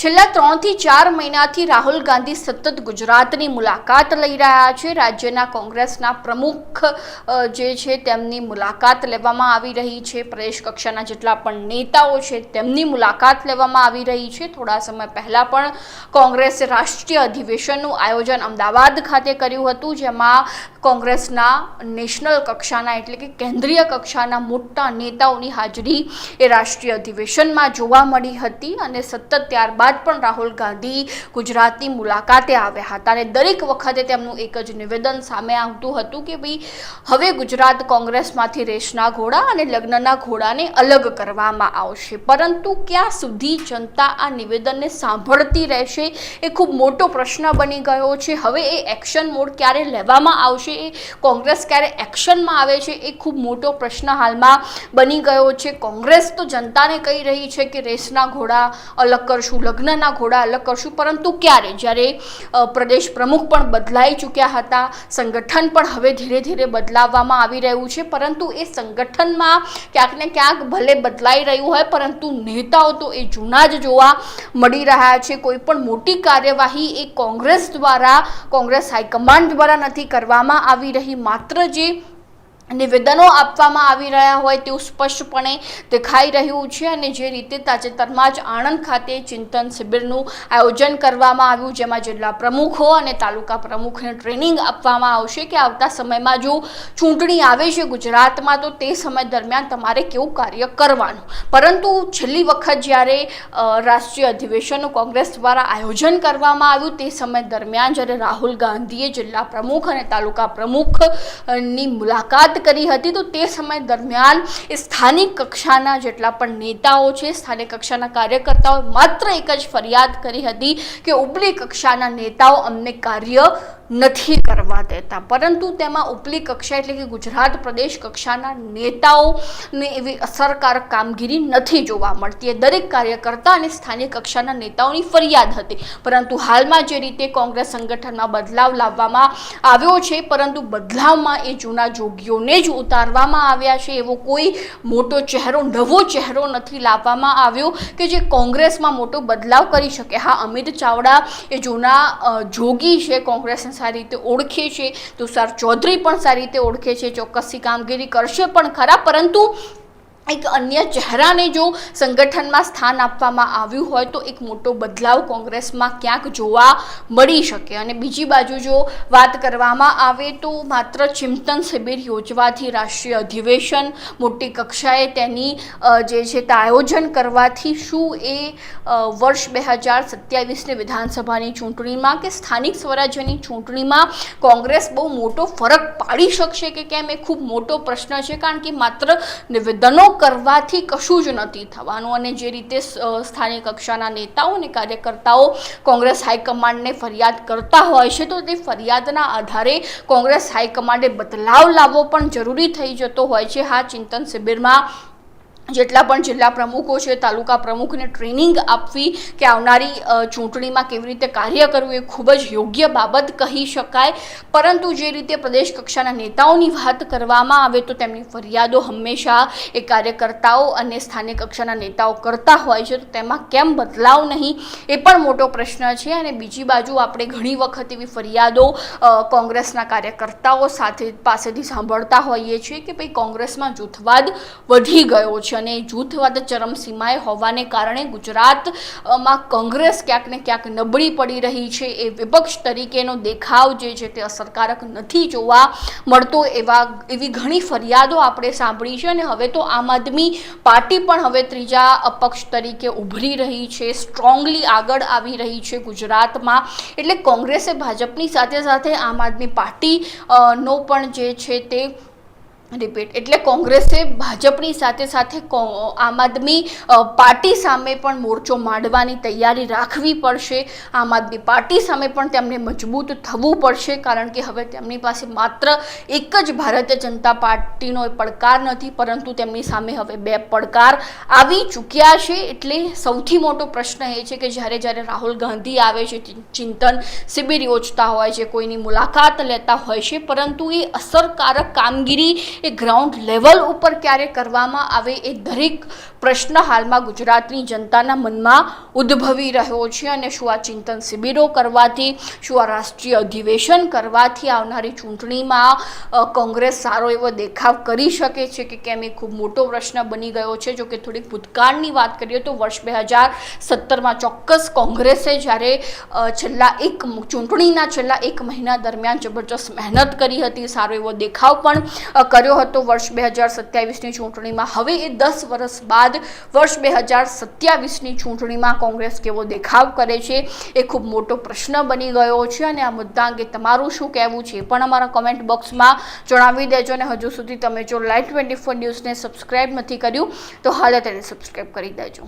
છેલ્લા 3 થી 4 મહિનાથી રાહુલ ગાંધી સતત ગુજરાતની મુલાકાત લઈ રહ્યા છે। રાજ્યના કોંગ્રેસના પ્રમુખ જે છે તેમની મુલાકાત લેવામાં આવી રહી છે। પ્રદેશ કક્ષાના જેટલા પણ નેતાઓ છે તેમની મુલાકાત લેવામાં આવી રહી છે। થોડા સમય પહેલા પણ કોંગ્રેસે રાષ્ટ્રીય અધિવેશનનું આયોજન અમદાવાદ ખાતે કર્યું હતું, જેમાં કોંગ્રેસના નેશનલ કક્ષાના એટલે કે કેન્દ્રીય કક્ષાના મોટા નેતાઓની હાજરી એ રાષ્ટ્રીય અધિવેશનમાં જોવા મળી હતી અને સતત ત્યારબાદ પણ રાહુલ ગાંધી ગુજરાતની મુલાકાતે આવ્યા હતા અને દરેક વખતે તેમનું એક જ નિવેદન સામે આવતું હતું કે ભાઈ હવે ગુજરાત કોંગ્રેસમાંથી રેસના ઘોડા અને લગ્નના ઘોડાને અલગ કરવામાં આવશે। પરંતુ ક્યાં સુધી જનતા આ નિવેદનને સાંભળતી રહેશે એ ખૂબ મોટો પ્રશ્ન બની ગયો છે। હવે એ એક્શન મોડ ક્યારે લેવામાં આવશે, એ કોંગ્રેસ ક્યારે એક્શનમાં આવે છે, એ ખૂબ મોટો પ્રશ્ન હાલમાં બની ગયો છે। કોંગ્રેસ તો જનતાને કહી રહી છે કે રેસના ઘોડા અલગ કરશું, લગ્નના ઘોડા અલગ કરશું, પરંતુ ક્યારે? જ્યારે પ્રદેશ પ્રમુખ પણ બદલાઈ ચૂક્યા હતા, સંગઠન પણ હવે ધીરે ધીરે બદલાવવામાં આવી રહ્યું છે, પરંતુ એ સંગઠનમાં ક્યાંક ને ક્યાંક ભલે બદલાઈ રહ્યું હોય પરંતુ નેતાઓ તો એ જૂના જ જોવા મળી રહ્યા છે। કોઈ પણ મોટી કાર્યવાહી એ કોંગ્રેસ દ્વારા, કોંગ્રેસ હાઈકમાન્ડ દ્વારા નથી કરવામાં આવી રહી। માત્ર જે નિવેદનો આપવામાં આવી રહ્યા હોય તેવું સ્પષ્ટપણે દેખાઈ રહ્યું છે અને જે રીતે તાજેતરમાં જ આણંદ ખાતે ચિંતન શિબિરનું આયોજન કરવામાં આવ્યું, જેમાં જિલ્લા પ્રમુખો અને તાલુકા પ્રમુખને ટ્રેનિંગ આપવામાં આવશે કે આવતા સમયમાં જો ચૂંટણી આવે છે ગુજરાતમાં તો તે સમય દરમિયાન તમારે કેવું કાર્ય કરવાનું। પરંતુ છેલ્લી વખત જ્યારે રાષ્ટ્રીય અધિવેશનનું કોંગ્રેસ દ્વારા આયોજન કરવામાં આવ્યું તે સમય દરમિયાન જ્યારે રાહુલ ગાંધીએ જિલ્લા પ્રમુખ અને તાલુકા પ્રમુખની મુલાકાત કરી હતી તો તે સમય દરમિયાન એ સ્થાનિક કક્ષાના જેટલા પણ નેતાઓ છે, સ્થાનિક કક્ષાના કાર્યકર્તાઓ માત્ર એક જ ફરિયાદ કરી હતી કે ઉપલી કક્ષાના નેતાઓ અમને કાર્ય નથી કરવા દેતા। પરંતુ તેમાં ઉપલી કક્ષા એટલે કે ગુજરાત પ્રદેશ કક્ષાના નેતાઓને એવી અસરકારક કામગીરી નથી જોવા મળતી। એ દરેક કાર્યકર્તા અને સ્થાનિક કક્ષાના નેતાઓની ફરિયાદ હતી। પરંતુ હાલમાં જે રીતે કોંગ્રેસ સંગઠનમાં બદલાવ લાવવામાં આવ્યો છે, પરંતુ બદલાવમાં એ જૂના જોગીઓને જ ઉતારવામાં આવ્યા છે, એવો કોઈ મોટો ચહેરો, નવો ચહેરો નથી લાવવામાં આવ્યો કે જે કોંગ્રેસમાં મોટો બદલાવ કરી શકે। હા, અમિત ચાવડા એ જૂના જોગી છે, કોંગ્રેસને સારી રીતે ઓળખે છે, તુષાર ચૌધરી પણ સારી રીતે ઓળખે છે, ચોક્કસી કામગીરી કરશે પણ ખરા, પરંતુ એક અન્ય ચહેરાને જો સંગઠનમાં સ્થાન આપવામાં આવ્યું હોય તો એક મોટો બદલાવ કોંગ્રેસમાં ક્યાંક જોવા મળી શકે। અને બીજી બાજુ જો વાત કરવામાં આવે તો માત્ર ચિંતન શિબિર યોજવાથી, રાષ્ટ્રીય અધિવેશન મોટી કક્ષાએ તેની જે છે તે આયોજન કરવાથી શું એ વર્ષ 2027ની વિધાનસભાની ચૂંટણીમાં કે સ્થાનિક સ્વરાજ્યની ચૂંટણીમાં કોંગ્રેસ બહુ મોટો ફરક પાડી શકશે કે કેમ, એ ખૂબ મોટો પ્રશ્ન છે। કારણ કે માત્ર નિવેદનો કરવાથી કશું જ નથી થવાનું અને જે રીતે સ્થાનિક કક્ષાના નેતાઓ અને કાર્યકર્તાઓ કોંગ્રેસ હાઈકમાન્ડને ફરિયાદ કરતા હોય છે તો તે ફરિયાદના આધારે કોંગ્રેસ હાઈકમાન્ડે બદલાવ લાવવો પણ જરૂરી થઈ જતો હોય છે। હા, ચિંતન શિબિરમાં જેટલા પણ જિલ્લા પ્રમુખો છે, તાલુકા પ્રમુખને ટ્રેનિંગ આપવી કે આવનારી ચૂંટણીમાં કેવી રીતે કાર્ય કરવું એ ખૂબ જ યોગ્ય બાબત કહી શકાય। પરંતુ જે રીતે પ્રદેશ કક્ષાના નેતાઓની વાત કરવામાં આવે તો તેમની ફરિયાદો હંમેશા એ કાર્યકર્તાઓ અને સ્થાનિક કક્ષાના નેતાઓ કરતા હોય છે, તો તેમાં કેમ બદલાવ નહીં એ પણ મોટો પ્રશ્ન છે। અને બીજી બાજુ આપણે ઘણી વખત એવી ફરિયાદો કોંગ્રેસના કાર્યકર્તાઓ પાસેથી સાંભળતા હોઈએ છીએ કે ભાઈ કોંગ્રેસમાં જૂથવાદ વધી ગયો છે અને જૂથવાદ ચરમસીમાએ હોવાને કારણે ગુજરાતમાં કોંગ્રેસ ક્યાંક ને ક્યાંક નબળી પડી રહી છે, એ વિપક્ષ તરીકેનો દેખાવ જે છે તે અસરકારક નથી જોવા મળતો, એવી ઘણી ફરિયાદો આપણે સાંભળી છે। અને હવે તો આમ આદમી પાર્ટી પણ હવે ત્રીજા અપક્ષ તરીકે ઉભરી રહી છે, સ્ટ્રોંગલી આગળ આવી રહી છે ગુજરાતમાં। એટલે કોંગ્રેસે ભાજપની સાથે સાથે આમ આદમી પાર્ટીનો પણ જે છે તે એટલે કોંગ્રેસે ભાજપની સાથે સાથે આમ આદમી પાર્ટી સામે પણ મોરચો માંડવાની તૈયારી રાખવી પડશે। આમ આદમી પાર્ટી સામે પણ તેમને મજબૂત થવું પડશે, કારણ કે હવે તેમની પાસે માત્ર એક જ ભારતીય જનતા પાર્ટીનો પડકાર નથી, પરંતુ તેમની સામે હવે બે પડકાર આવી ચૂક્યા છે। એટલે સૌથી મોટો પ્રશ્ન એ છે કે જ્યારે રાહુલ ગાંધી આવે છે, ચિંતન શિબિર યોજતા હોય છે, કોઈની મુલાકાત લેતા હોય છે, પરંતુ એ અસરકારક કામગીરી એ ગ્રાઉન્ડ લેવલ ઉપર ક્યારે કરવામાં આવે, એ દરેક પ્રશ્ન હાલમાં ગુજરાતની જનતાના મનમાં ઉદ્ભવી રહ્યો છે. અને શું આ ચિંતન શિબિરો કરવાથી, શું આ રાષ્ટ્રીય અધિવેશન કરવાથી આવનારી ચૂંટણીમાં કોંગ્રેસ સારો એવો દેખાવ કરી શકે છે કે કેમ, એ ખૂબ મોટો પ્રશ્ન બની ગયો છે. જો કે થોડીક ભૂતકાળની વાત કરીએ તો વર્ષ 2017માં ચોક્કસ કોંગ્રેસે જ્યારે ચૂંટણીના છેલ્લા એક મહિના દરમિયાન જબરજસ્ત મહેનત કરી હતી, સારો એવો દેખાવ પણ કર્યો હતો વર્ષ 2027ની ચૂંટણીમાં. હવે એ 10 વર્ષ બાદ વર્ષ 2027ની ચૂંટણીમાં કોંગ્રેસ કેવો દેખાવ કરે છે એ ખૂબ મોટો પ્રશ્ન બની ગયો છે. અને આ મુદ્દા અંગે તમારું શું કહેવું છે પણ અમારા કોમેન્ટ બોક્સમાં જણાવી દેજો. અને હજુ સુધી તમે જો લાઈવ 24 ન્યૂઝને સબસ્ક્રાઇબ નથી કર્યું તો હાલ તેને સબસ્ક્રાઇબ કરી દેજો.